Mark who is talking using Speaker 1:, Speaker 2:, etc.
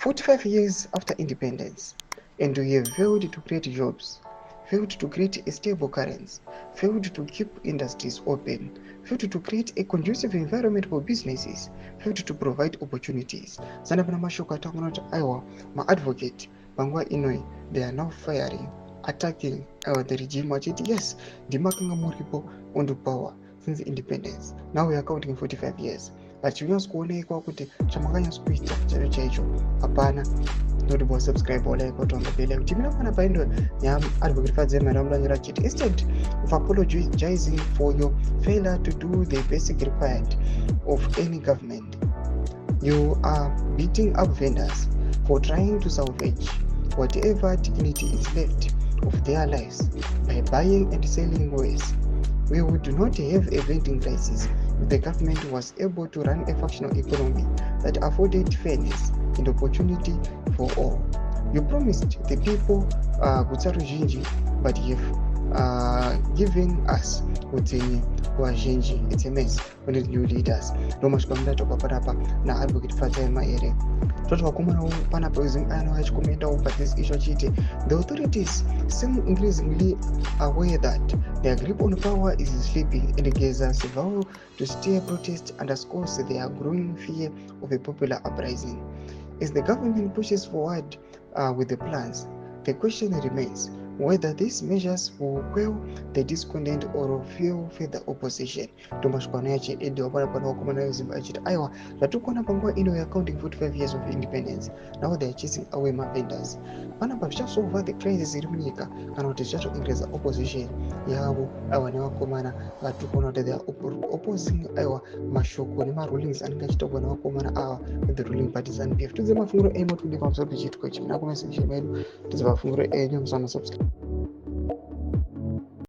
Speaker 1: 45 years after independence, and we have failed to create jobs, failed to create a stable currency, failed to keep industries open, failed to create a conducive environment for businesses, failed to provide opportunities. Sana pana mashoko atakuona kuti aiwa ma-advocate panguva inoi they are now firing, attacking the regime vachiti yes ndimakanga muripo on the power since independence, now we are counting 45 years. Vachinyatsokuonekwa kuti chamakanyatsokuita chaicho chaicho hapana. Notable subscribe or like button on the bell. Kuti munofana paindo advocate Fadzema Ramulanyira chiti instead of apologizing for your failure to do the basic required of any government, you are beating up vendors for trying to salvage whatever dignity is left of their lives by buying and selling wares. We would not have a vending crisis if the government was able to run a functional economy that afforded fairness and opportunity for all. You promised the people Gutsa Ruzhinji, but you've given us Utsenye Wazhinji. It's a mess when it's new leaders. Romash Kamdato Paparapa, na advocate Fadzema ere. But this issue, the authorities seem increasingly aware that their grip on power is sleeping, and Gaza's vow to steer protest underscores their growing fear of a popular uprising. As the government pushes forward with the plans, the question remains whether these measures will quell the discontent or fuel further opposition. We are counting 45 years of independence. Now they are chasing away my vendors. Over the crisis in Munyika and to increase the opposition. Yabo, our never commander, but to corner they are opposing our Mashoko, rulings and catch up on our commander with the ruling parties and PF to the Mafuro Emo to the Council to Jit Coach. Now, to the Mafuro Edium, some subscribe.